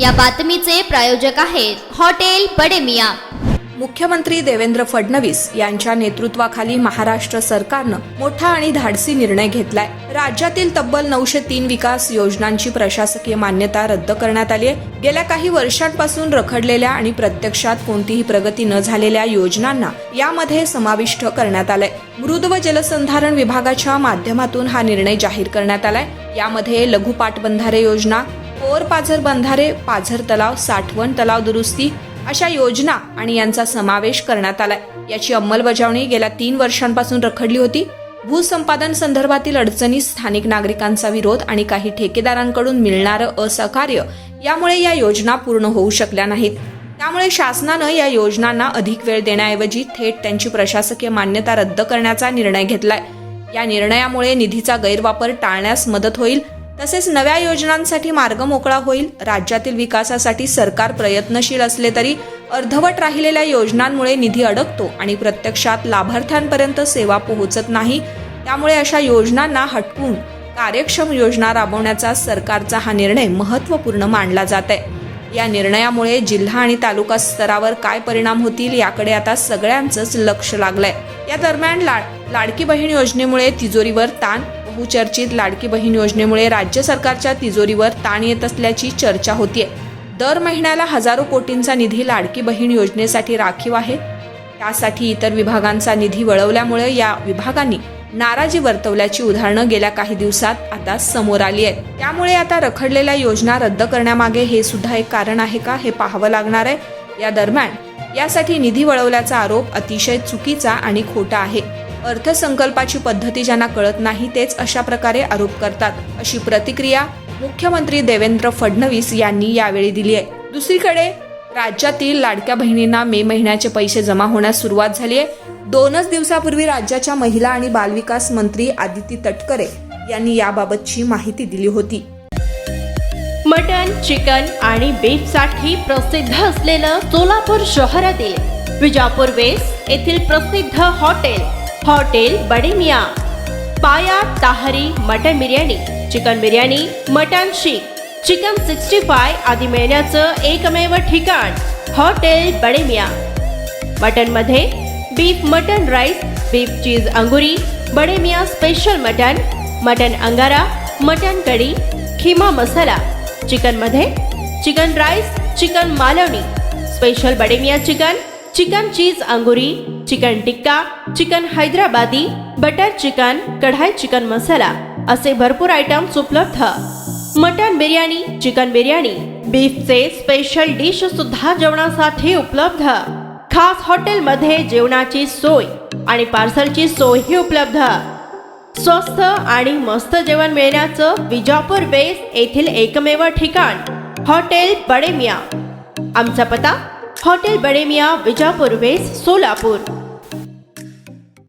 या बातमीचे प्रायोजक आहेत हॉटेल बडे मियां। मुख्यमंत्री देवेंद्र फडणवीस यांच्या नेतृत्वाखाली महाराष्ट्र सरकारनं मोठा आणि धाडसी निर्णय घेतलाय। राज्यातील तब्बल 903 विकास योजनांची प्रशासकीय मान्यता रद्द करण्यात आली आहे। गेल्या काही वर्षांपासून रखडलेल्या आणि प्रत्यक्षात कोणतीही प्रगती न झालेल्या योजनांना यामध्ये समाविष्ट करण्यात आलंय। मृद व जलसंधारण विभागाच्या माध्यमातून हा निर्णय जाहीर करण्यात आलाय। यामध्ये लघु पाटबंधारे योजना, कोर पाझर बंधारे, पाझर तलाव, साठवण तलाव दुरुस्ती अशा योजना आणि यांचा समावेश करण्यात आलाय। याची अंमलबजावणी गेल्या 3 वर्षांपासून रखडली होती। भूसंपादन संदर्भातील अडचणी, स्थानिक नागरिकांचा विरोध आणि काही ठेकेदारांकडून मिळणारं असहकार्य यामुळे या योजना पूर्ण होऊ शकल्या नाहीत। त्यामुळे शासनानं या योजनांना अधिक वेळ देण्याऐवजी थेट त्यांची प्रशासकीय मान्यता रद्द करण्याचा निर्णय घेतलाय। या निर्णयामुळे निधीचा गैरवापर टाळण्यास मदत होईल, तसेच नव्या योजनांसाठी मार्ग मोकळा होईल। राज्यातील विकासासाठी सरकार प्रयत्नशील असले तरी अर्धवट राहिलेल्या योजनांमुळे निधी अडकतो आणि प्रत्यक्षात लाभार्थ्यांपर्यंत सेवा पोहोचत नाही। त्यामुळे अशा योजनांना हटवून कार्यक्षम योजना राबवण्याचा सरकारचा हा निर्णय महत्त्वपूर्ण मानला जात आहे। या निर्णयामुळे जिल्हा आणि तालुका स्तरावर काय परिणाम होतील याकडे आता सगळ्यांचंच लक्ष लागलंय। या दरम्यान लाडकी बहीण योजनेमुळे तिजोरीवर ताण, बहुचर्चित लाडकी बहीण योजनेमुळे राज्य सरकारच्या तिजोरीवर ताण येत असल्याची चर्चा होतीये। दर महिन्याला हजारो कोटींचा निधी लाडकी बहीण योजनेसाठी राखीव आहे। त्यासाठी इतर विभागांचा निधी वळवल्यामुळे या विभागांनी नाराजी वर्तवल्याची उदाहरणं गेल्या काही दिवसात आता समोर आली आहेत। त्यामुळे आता रखडलेल्या योजना रद्द करण्यामागे हे सुद्धा एक कारण आहे का हे पाहावं लागणार आहे। या दरम्यान यासाठी निधी वळवल्याचा आरोप अतिशय चुकीचा आणि खोटा आहे। अर्थसंकल्पाची पद्धती ज्यांना कळत नाही तेच अशा प्रकारे आरोप करतात, अशी प्रतिक्रिया मुख्यमंत्री देवेंद्र फडणवीस यांनी यावेळी दिली आहे। दुसरीकडे राज्यातील लाडक्या बहिणींना मे महिन्याचे पैसे जमा होण्यास सुरुवात झाली आहे। 2च दिवसापूर्वी राज्याच्या महिला आणि बालविकास मंत्री आदिती तटकरे यांनी याबाबतची माहिती दिली होती। मटन, चिकन आणि बीफ साठी प्रसिद्ध असलेलं सोलापूर शहरातील विजापूर वेस्ट येथील प्रसिद्ध हॉटेल बडे मियां, पाया ताहरी mutton biryani, chicken biryani, mutton seekh, chicken 65 आदी मिळण्याचं एकमेव ठिकाण हॉटेल बडे मियां। मटन मध्ये beef mutton rice, beef cheese अंगुरी, Bade Miyan special mutton, mutton अंगारा, मटन कढी, खिमा मसाला। चिकन मध्ये chicken rice, chicken Malvani, special Bade Miyan chicken, chicken cheese अंगुरी, chicken tikka, chicken Hyderabadi, butter chicken, kadai chicken masala असे भरपूर आयटम्स उपलब्ध। मटन बिर्याणी, चिकन बिर्याणी, बीफचे स्पेशल डिश सुद्धा जेवणासाठी उपलब्ध। खास हॉटेलमध्ये जेवणाची सोय आणि पार्सलची सोयही उपलब्ध। स्वस्त आणि मस्त जेवण मिळण्याचं विजापूर वेस्ट येथील एकमेव ठिकाण हॉटेल बडे मियां। आमचा पत्ता हॉटेल बडे मियां, विजापूर वेस्ट, सोलापूर।